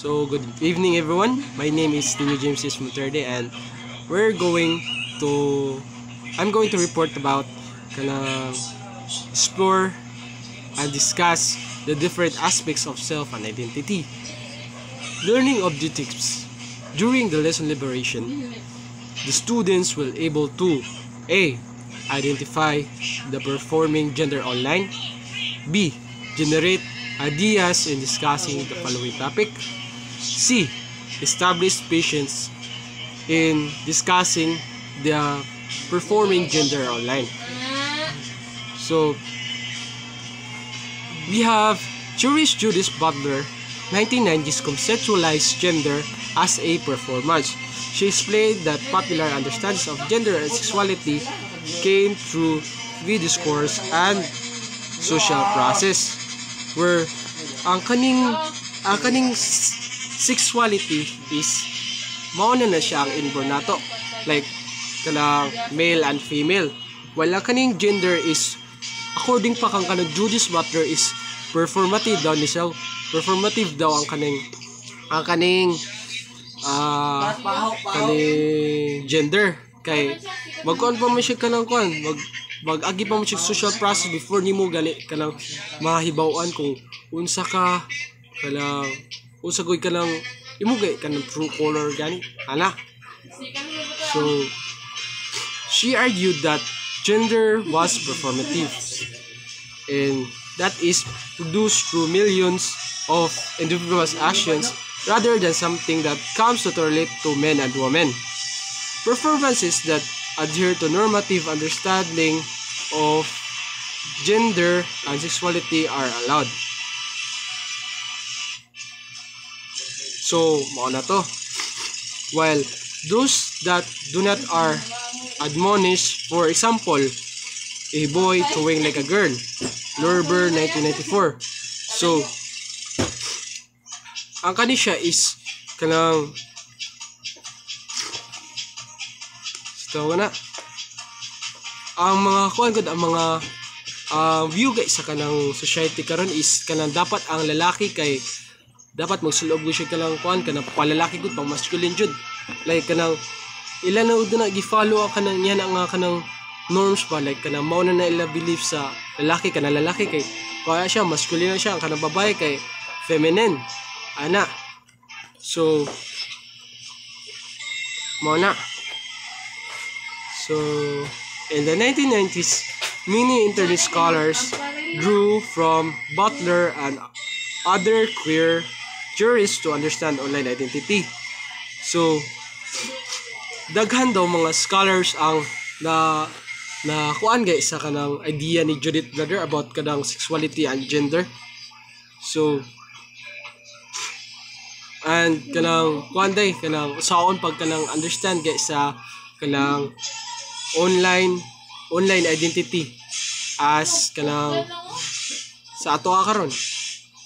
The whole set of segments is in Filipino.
So good evening everyone. My name is Nino James Monterde and we're going to I'm going to report about explore and discuss the different aspects of self and identity. Learning objectives. During the lesson liberation, the students will able to A. Identify the performing gender online. B. Generate ideas in discussing the following topic. C. Establish patience in discussing the performing gender online. So, we have Juris Judith Butler, 1990s conceptualized gender as a performance. She explained that popular understandings of gender and sexuality came through the discourse and social process, where ang kaning sexuality is mauna na siya ang inborn nato, like kanang male and female, while ang kaning gender is according pa kang kanang Judith Butler is performative daw ni siya. Performative daw ang kaning gender, kay magkuan pa man siya kanang kuan, mag-agi pa mo siya social process before nimo gali kanang mahibaw-an kung unsa ka kanang unsa goy kanang imo gay kanang true color gani ana. So she argued that gender was performative and that is produced through millions of individuals' actions rather than something that comes to relate to men and women. Performances that adhere to normative understanding of gender and sexuality are allowed. So, mao na to. While those that do not are admonished, for example, a boy throwing like a girl, Lorber 1994. So, ang kani siya is kanang na ang mga kuan gud ang mga view guys sa kanang society karon is kanang dapat ang lalaki kay dapat magsulob gyud siya kanang kuan kanang palalaki gud pang masculine jud, like kanang ila na ud na gi-follow ang kanang yan ang kanang norms pa, like kanang mao na ila belief sa lalaki kanang lalaki kay kaya siya masculine na siya, ang kanang babae kay feminine ana. So mao na. So, in the 1990s, many internet scholars drew from Butler and other queer theorists to understand online identity. So, daghan daw mga scholars ang na kuan guys sa kanang idea ni Judith Butler about kanang sexuality and gender. So, and kanang kuan day kanang saon pag kanang understand guys sa kanang online identity as kanang sa ato karon,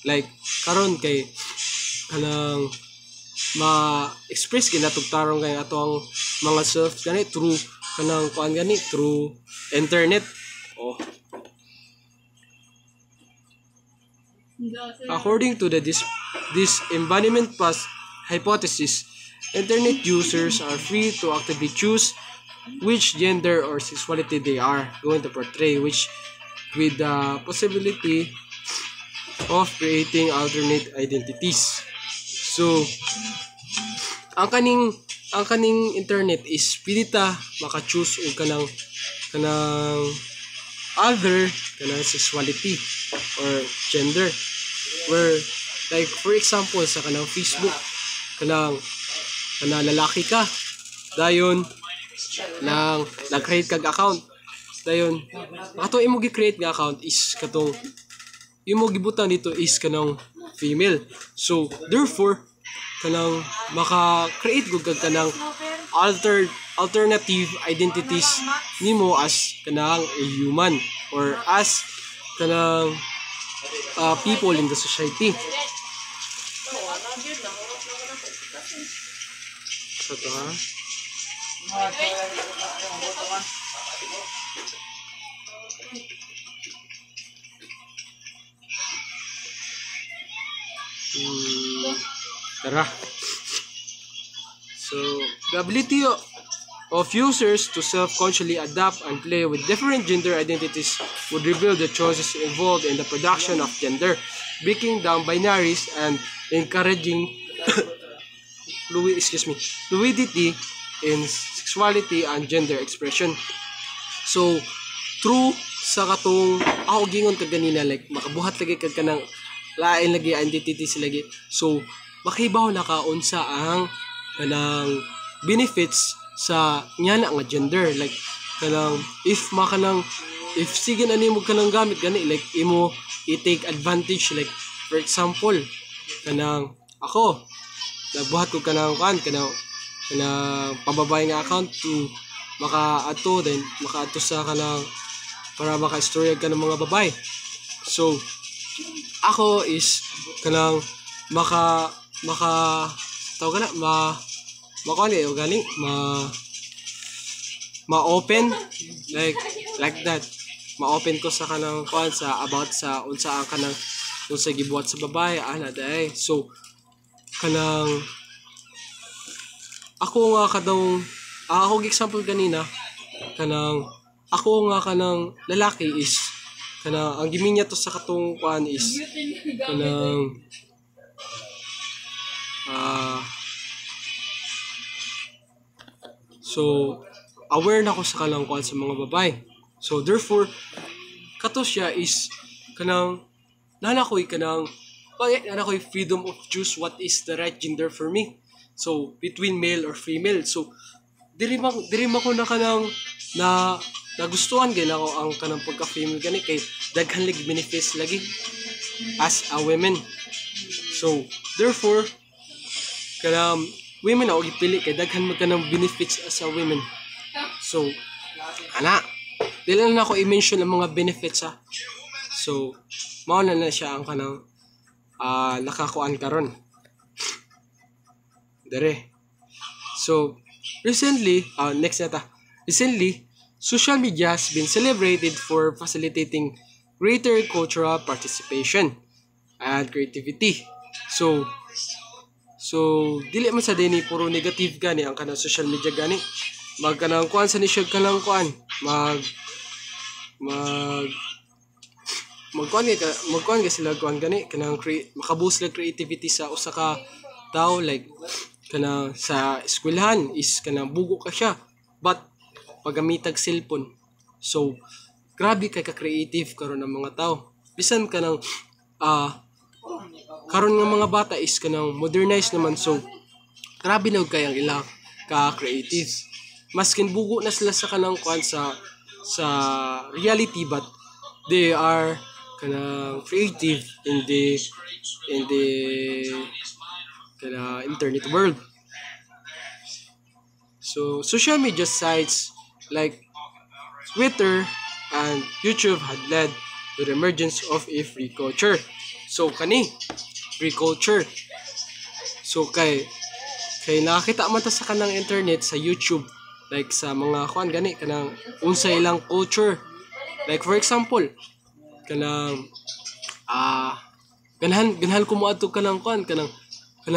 like karon kay kanang ma-express kinatugtarong kay ato ang mga self gani through kanang kuan gani through internet. According to this embodiment path hypothesis, internet users are free to actively choose which gender or sexuality they are going to portray, which with the possibility of creating alternate identities. So, ang kaning internet is pwede ta maka-choose og kanang other kanang sexuality or gender, where like for example sa kanang Facebook kanang lalaki ka dayon nag-create kag account dayon ato imo gi-create nga account is katong imo gibutang dito is kanang female. So therefore kanang maka-create gud kag kanang alternative identities nimo as kanang a human or as kanang people in the society. So to ha Tara. So, the ability of users to self-consciously adapt and play with different gender identities would reveal the choices involved in the production of gender, breaking down binaries and encouraging fluidity in sexuality and gender expression. So, true sa katong ako gingon ka ganina, like makabuhat lagi kag kanang lain lagi identities lagi. So, makibaw na ka unsa ang kanang benefits sa nga nga gender, like kanang if sige na nimo kanang gamit gani, like imo i-take advantage, like for example kanang ako nagbuhat ko kanang pambabae nga account to maka-ato sa kanang para maka-istorya ka ng mga babae. So ako is kanang tawag ka na ma-open like that. Ma-open ko sa kanang kuan sa about sa unsa ang kanang unsa gibuhat sa babae ana day. So kanang ako nga kadong ako example kanina kanang ako nga kanang lalaki is kanang ang giminya to sa katong kuan is kanang so aware na ko sa kanang kuan sa mga babae. So therefore kato siya is kanang nanakoy freedom of choose what is the right gender for me. So between male or female. So diri man ko na kanang na nagustuhan gid ako ang kanang pagka-female gani kay daghan lig benefits lagi as a woman. So therefore kanang women ako gipili kay daghan man kanang benefits as a woman. So ana dili na ako i-mention ang mga benefits ha. So mao na siya ang kanang nakakuan karon dere. So recently social media has been celebrated for facilitating greater cultural participation and creativity. So dili man sa dini puro negative gani ang kanang social media gani. Magkanang kuan sa ni siya kanang kuan magkuan ka sila kuan gani kanang makaboost lang creativity sa usa ka tao, like kanang sa eskwelahan is kanang bugo ka siya but pagamitag cellphone. So grabe kay ka creative karon ng mga tao bisan kanang karon nga mga bata is kanang modernized naman. So grabe na kay ang ilang ka creative maskin bugo na sila sa kanang kuan sa reality, but they are kanang creative in the kanang internet world. So social media sites like Twitter and YouTube had led to the emergence of a free culture. So kani free culture. So kay nakita man ta sa kanang internet sa YouTube, like sa mga kuan gani kanang unsa ilang culture, like for example kanang ganahan ko moadto kanang kuan kanang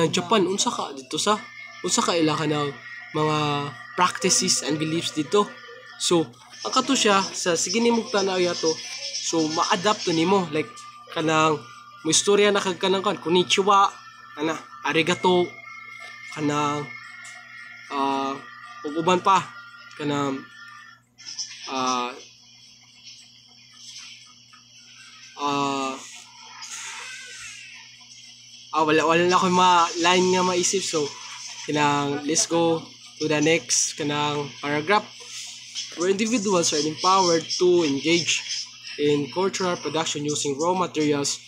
Japan, unsa ka ila kanang mga practices and beliefs dito. So ang kato siya sa sige nimo tanaw yato, so ma-adapt to nimo, like kanang mo istorya na kag kanang kan konnichiwa ana arigato kanang ug uban pa kanang wala na ko line nga maisip. So kanang let's go to the next kanang paragraph, where individuals are empowered to engage in cultural production using raw materials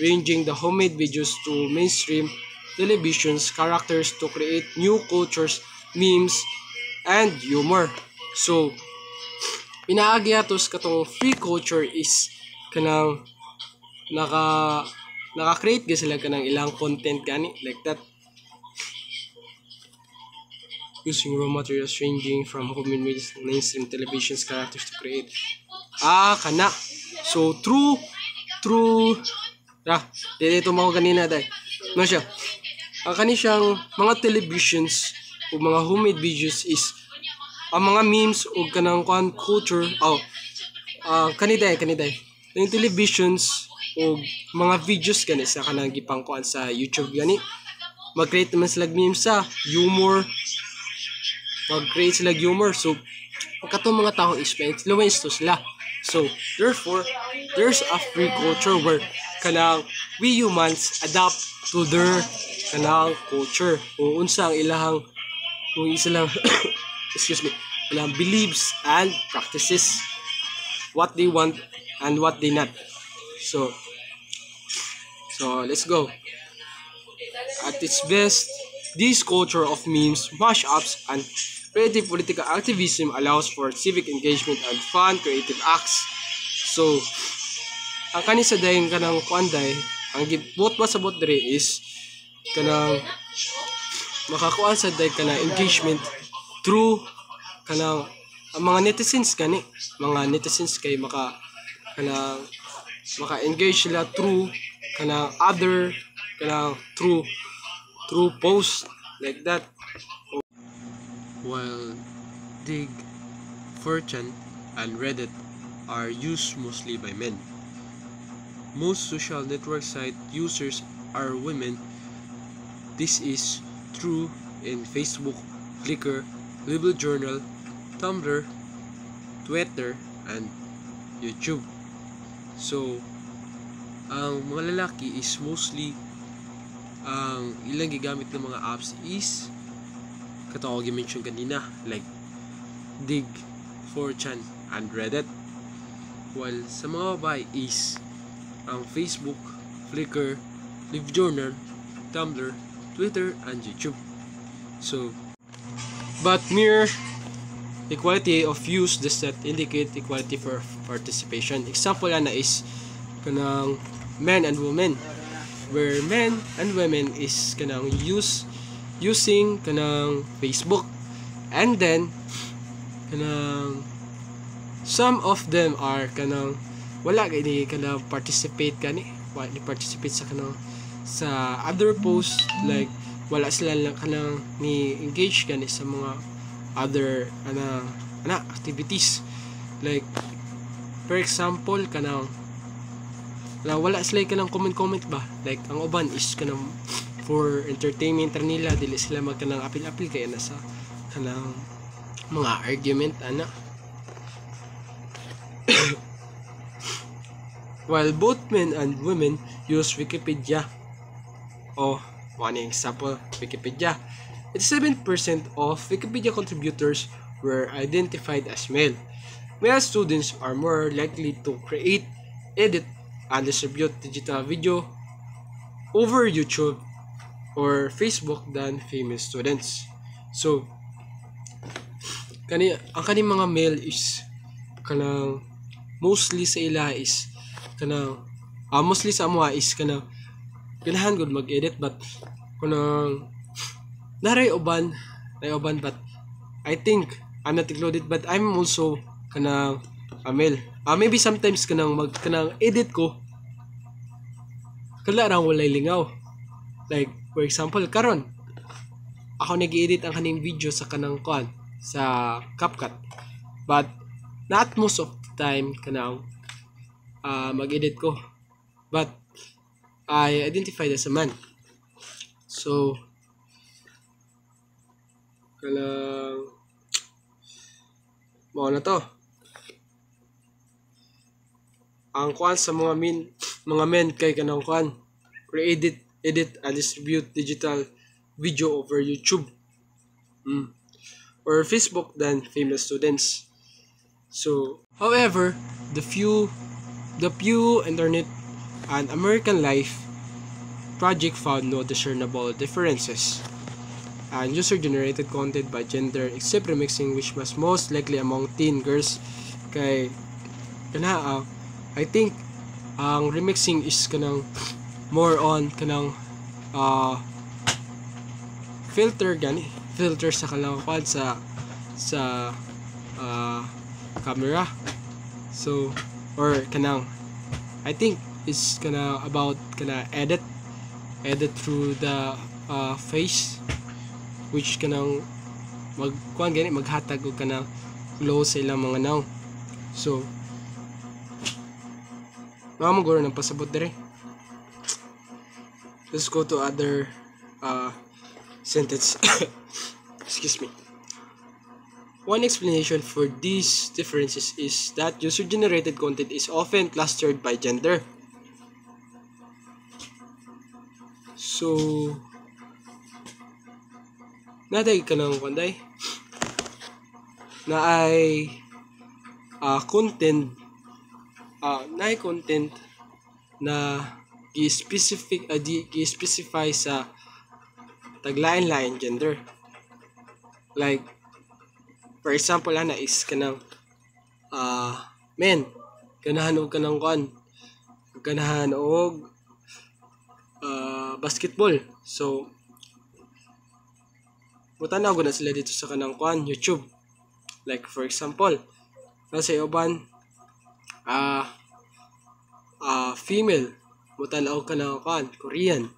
ranging the homemade videos to mainstream television's characters to create new cultures, memes, and humor. So pinaagi atos katong free culture is kanang naka-create ga sila kanang ilang content gani like that using raw materials ranging from homemade videos to mainstream television's characters to create kana. So true dito mo ganina dai no siya ang kani siyang mga televisions o mga homemade videos is ang mga memes o kanang kuan culture kaniday yung televisions o mga videos gani sa kanang gipangkuan sa YouTube gani mag-create naman sila memes sa humor, mag-create sila humor. So katong mga tao is ma-influence to sila. So therefore there's a free culture where kanang we humans adapt to their kanang culture o unsa ang ilahang kung isa lang excuse me, ilang beliefs and practices, what they want and what they not. So let's go. At its best, this culture of memes, mashups, and creative political activism allows for civic engagement and fun creative acts. So ang kanisa dayon kanang kuanday, ang gibot pasabot dire is kanang makakuan sa day kanang engagement through kanang ang mga netizens kay maka-engage sila through kanang other kanang through posts like that. While Dig, 4chan, and Reddit are used mostly by men, most social network site users are women. This is true in Facebook, Flickr, LibriJournal, Tumblr, Twitter, and YouTube. So, ang mga lalaki is mostly ang ilang gigamit ng mga apps is katawag i-mention kanina like Dig, 4chan, and Reddit. While sa mga babae is ang Facebook, Flickr, LibriJournal, Tumblr, Twitter, and YouTube. So, but mere equality of use does not indicate equality for participation. Example na is kanang men and women, where men and women is kanang using kanang Facebook, and then kanang some of them are kanang wala gani kanang participate sa kanang sa other posts, like wala sila lang kanang ni engage gani sa mga other activities, like for example kanang wala sila kanang comment ba, like ang uban is kanang for entertainment nila, dili sila magkanang apil-apil kaya nasa kanang mga argument while both men and women use Wikipedia. One example, Wikipedia. 87% of Wikipedia contributors were identified as male. Male students are more likely to create, edit, and distribute digital video over YouTube or Facebook than female students. So, ang kaning mga male is kanang mostly sa ila is kanang mostly sa amuha is kanang ganahan gud mag-edit, but kanang naray uban but I think I'm not included, but I'm also kanang a male. Maybe sometimes kanang edit ko kala ra walay lingaw, like for example karon ako nag-edit ang kaning video sa kanang sa CapCut, but not most of the time kanang mag-edit ko, but I identified as a man. So kanang mao na to ang sa mga men kay kanang create, edit, and distribute digital video over YouTube or Facebook than female students. So, however, the Pew Internet and American Life project found no discernible differences and user-generated content by gender except remixing, which was most likely among teen girls. Kay I think ang remixing is kanang more on kanang filter sa kanang sa camera. So or kanang I think it's kana about edit through the face which kanang magkuan gani maghatag og kanang close sa ilang mga noun. So mao guro nang pasabot dire. Let's go to other sentence. Excuse me. One explanation for these differences is that user-generated content is often clustered by gender. So, naday ka ng kanday na ay content na i-specify sa taglain-lain gender. Like for example ana is kanang men ganahan og kanang kuan ganahan og basketball. So mutanaw na sila dito sa kanang kuan YouTube. Like for example nasa uban female mutanaw ka na kuan Korean.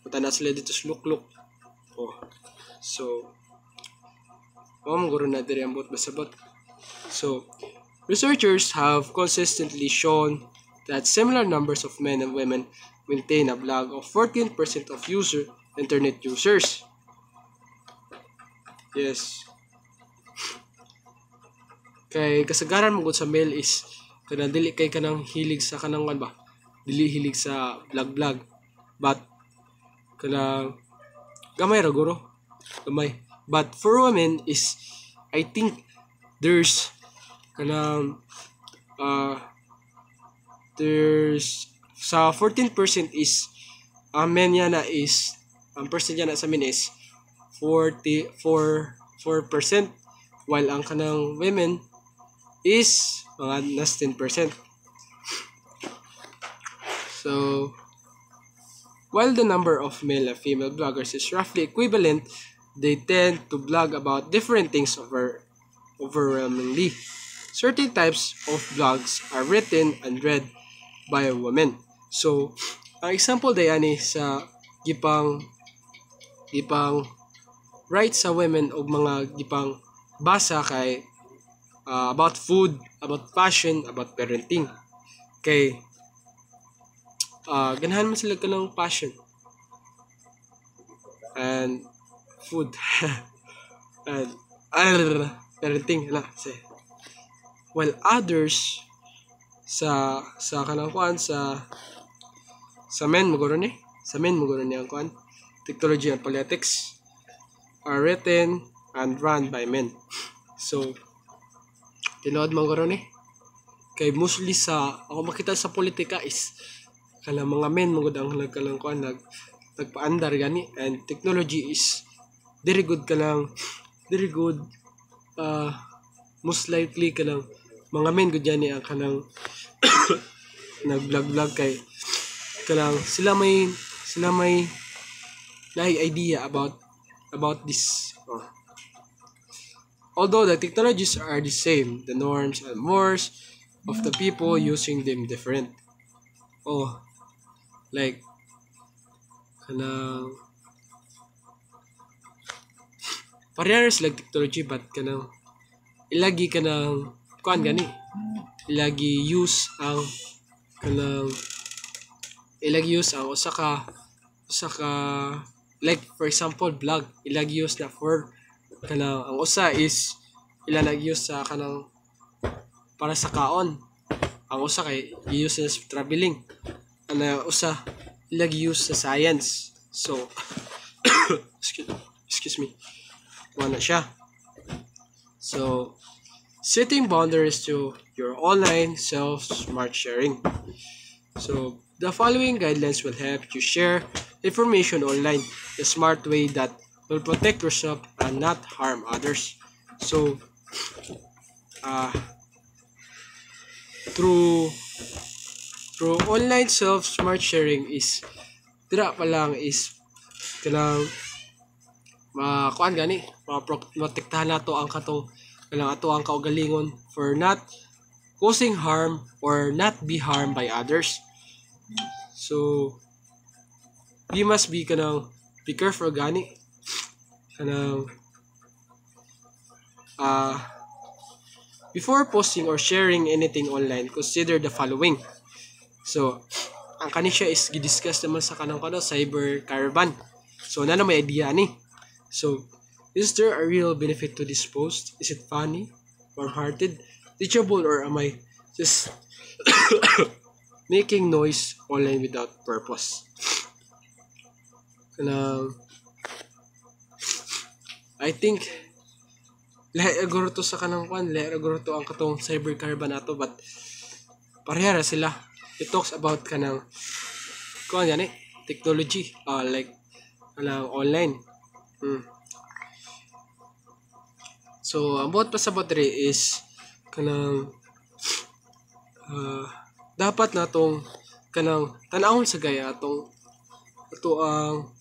Mutanaw sila dito sa lukluk. Oh. So guro na diri ambot basabot. So researchers have consistently shown that similar numbers of men and women maintain a blog of 14% of internet users. Yes. Kay kasagaran mo sa male is kanang dili kay kanang hilig sa kanang ba? Dili hilig sa vlog. But kanang gamay ra guro. Gamay. But for women is I think there's kanang there's sa 14% is men yana is ang percent yana sa men is 4% while ang kanang women is mga nas 10%. So while the number of male and female bloggers is roughly equivalent, they tend to blog about different things overwhelmingly. Certain types of blogs are written and read by a woman. So, ang example dayani sa gipang write sa women og mga gipang basa kay about food, about fashion, about parenting. Kay ganahan man sila kanang passion and food and parenting na say. While others sa kanang kuan sa men maguro ni ang kuan technology and politics are written and run by men. So tinuod maguro ni kay mostly sa ako makita sa politika is kanang mga men magud ang kanang kuan nagpaandar gani, and technology is very good most likely kanang mga men gud yani ang kanang nag-vlog kay kanang sila may idea about this. Although the technologies are the same, the norms and mores of the people using them different. Like kanang parehas like technology but kanang ilagi kanang kuan gani ilagi use ang usa ka like for example vlog ilagi use na for kanang ang usa is ilalagi use sa kanang para sa kaon, ang usa kay i-use sa traveling, ang usa ilagi use sa science. So excuse me wala siya. So setting boundaries to your online self-smart sharing. So the following guidelines will help you share information online a smart way that will protect yourself and not harm others. So through online self-smart sharing is dira pa lang is kanang kuan gani protektahan nato ang katong kanang ato ang kaugalingon for not causing harm or not be harmed by others. So we must be kanang be careful gani kanang before posting or sharing anything online, consider the following. So, ang kani siya is gidiscuss naman sa kanang cyber caravan. So, na may idea ni. So, is there a real benefit to this post? Is it funny, warm-hearted, teachable, or am I just making noise online without purpose? Kanang I think lahi aguro to sa kanang lahi aguro to ang katong cyber caravan nato, but pareha ra sila. It talks about kanang gani technology, like kanang online. So about pasabot diri is kanang dapat natong kanang tan-awon sa gaya atong ato ang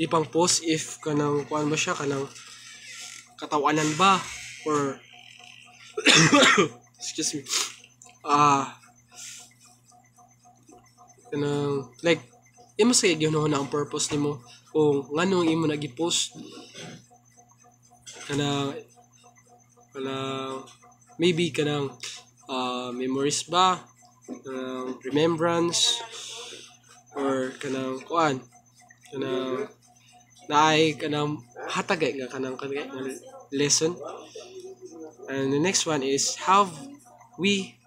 ipang post if kanang kuan ba siya kanang katawanan ba or excuse me kanang like imo sa gyud na ang purpose nimo kung nganong imo nagi-post kanang maybe kanang memories ba, kanang remembrance, or kanang kuan kanang naay kanang hatagay nga kanang lesson. And the next one is how we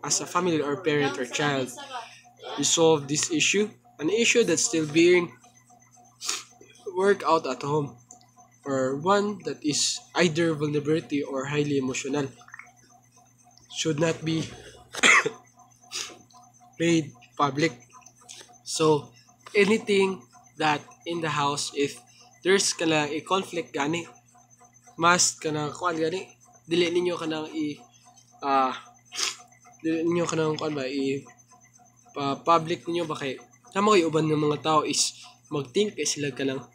as a family or parent or child resolve this issue, an issue that's still being worked out at home, or one that is either vulnerability or highly emotional, should not be made public. So anything that in the house, if there's kana a conflict gani, must kana kuan gani dili ninyo kanang dili ninyo kanang kuan ba public ninyo ba kay tama kay uban ng mga tao is mag-think kay sila kanang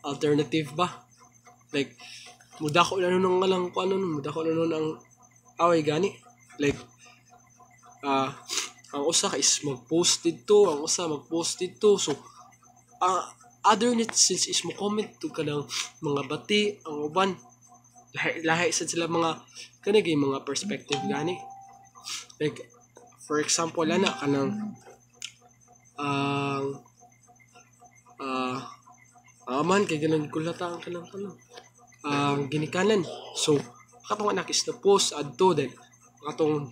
alternative ba, like mudako na nun nga lang kuan nun mudako na nun ang away gani, like ang usa ka is mag-post dito, ang usa mag-post dito, so other netizens is mo comment to kanang mga bati, ang uban lahi sad sila mga kanang mga perspective gani, like for example ana kanang man kay ganun kulata ang kanang ginikanan, so katong anak is na post adto then katong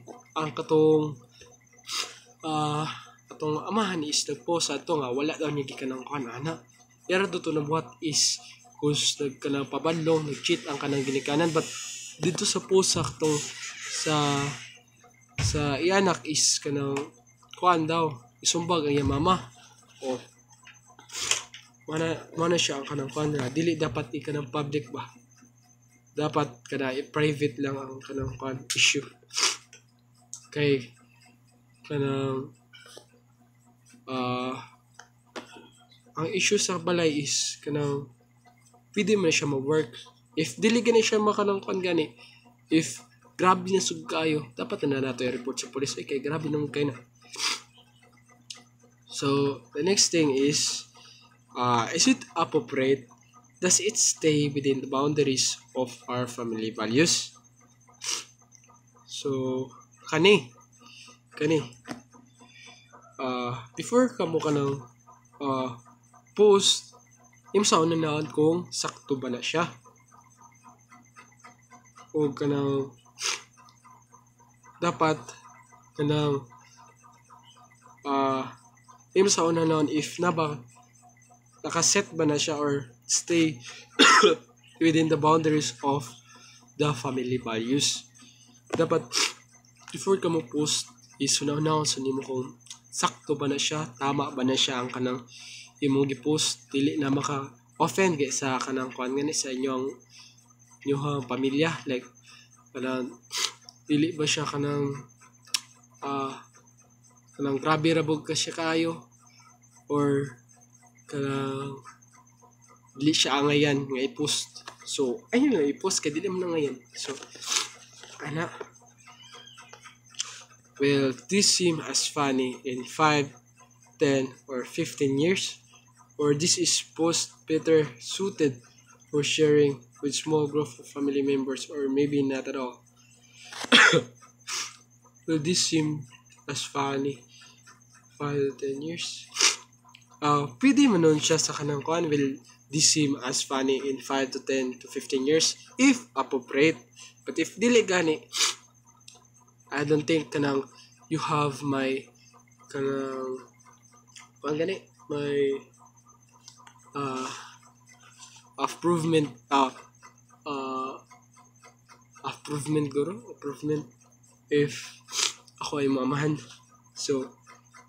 amahan is nag-post adto nga wala daw niya gikanang ana. Yara to na buhat is kus nagkanang pabadlong nag-cheat ang kanang ginikanan, but dito sa post katong sa ianak is kanang kuan daw isumbag ang iyang mama, o mana siya ang kanang kuan na dili dapat ikanang public ba, dapat kada private lang ang kanang kuan issue, kay kanang ang issue sa balay is kanang pwede man siya mag-work if dili gani siya makanang kuan gani, if grabe na sug kayo dapat na nato i-report sa police kay grabe naman kay na. So the next thing is it appropriate, does it stay within the boundaries of our family values? So kani before kamo kanang post imsa unahan kung sakto ba na siya, o kanang dapat kanang imsa unahan if na ba nakaset ba na siya or stay within the boundaries of the family values. Dapat before ka mo post is unahan sa nimo kung sakto ba na siya, tama ba na siya ang kanang imong gi-post, dili na maka offend kay sa kanang kuan ngani sa inyong pamilya, like kanang dili ba siya kanang grabe rabog ka siya kayo, or kanang dili siya angayan nga i-post, so ayun lang i-post kay dili man ngayon. So ana, will this seem as funny in 5, 10, or 15 years? or this is post better suited for sharing with small group of family members, or maybe not at all. Will this seem as funny 5 to 10 years? Pwede man nun siya sa kanang kuan, will this seem as funny in 5 to 10 to 15 years if appropriate. But if dili gani, I don't think kanang you have my kanang kuan gani, my improvement improvement if ako ay mamahan. So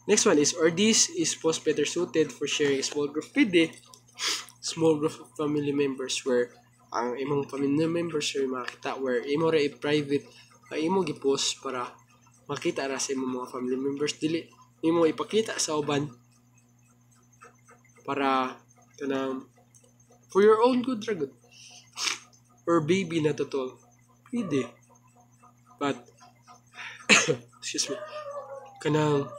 next one is, or this is post better suited for sharing a small group. Pwede small group of family members where ang imong family members ay makita, where imo ra i-private imo gi-post para makita ra sa imong mga family members, dili imo ipakita sa uban para kanang for your own good ra good, or baby na totoo. Pwede, but excuse me, kanang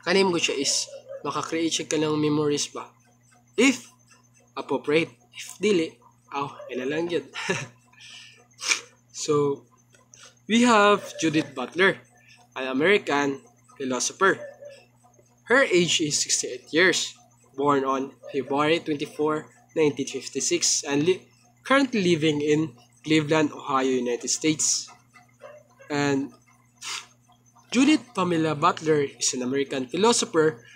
kanim ko siya is maka-create siya ka ng memories ba if appropriate. If dili, ila lang yun. So we have Judith Butler, an American philosopher. Her age is 68 years, born on February 24, 1956, and currently living in Cleveland, Ohio, United States. And Judith Pamela Butler is an American philosopher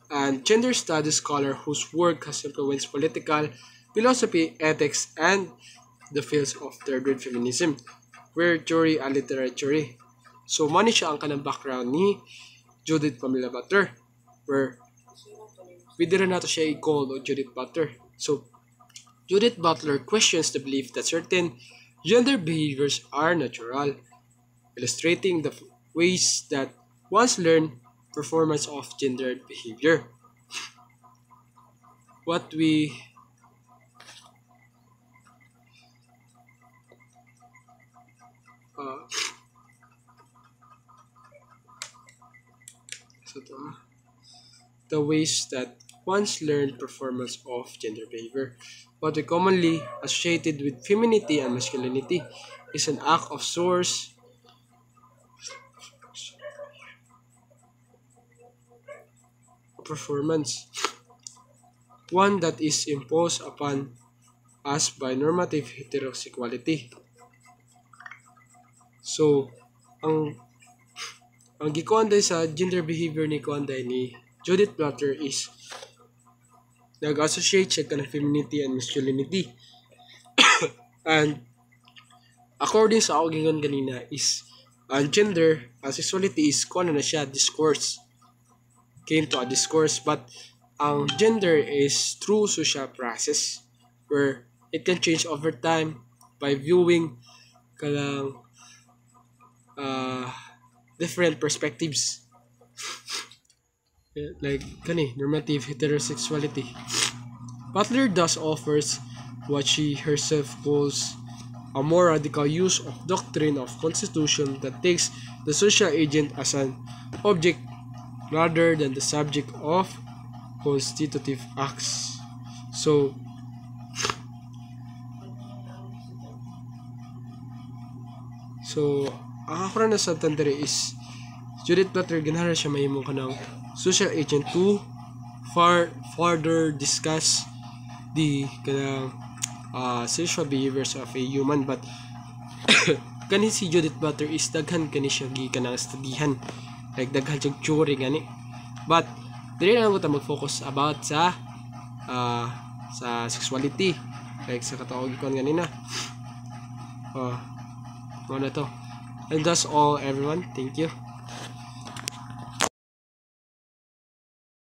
and gender studies scholar whose work has influenced political philosophy, ethics, and the fields of third wave feminism, queer theory, and literature. So, mani siya ang kanang background ni Judith Pamela Butler, where pwede rin nato siya i-call o Judith Butler. So, Judith Butler questions the belief that certain gender behaviors are natural, illustrating the ways that once learned performance of gendered behavior. What we the ways that once learned performance of gender behavior. What we commonly associated with femininity and masculinity is an act of source performance, one that is imposed upon us by normative heterosexuality. So, ang gikuan day sa gender behavior ni Judith Butler is nag-associate siya ka ng femininity and masculinity. And according sa ako gingon kanina is ang gender sexuality is kuan na siya discourse, came to a discourse, but ang gender is through social process where it can change over time by viewing kalang different perspectives, like normative heterosexuality. Butler thus offers what she herself calls a more radical use of doctrine of constitution that takes the social agent as an object rather than the subject of constitutive acts. So, ang ako na sa tandere is Judith Butler ganara siya mahimo ka ng social agent to further discuss the kanang sexual behaviors of a human, but kani si Judith Butler is daghan kani siya gikanang studihan, like daghan siya theory gani, but dili lang ko ta mag-focus about sa sexuality, like sa katawag ko ganina. Ano to, and that's all everyone, thank you.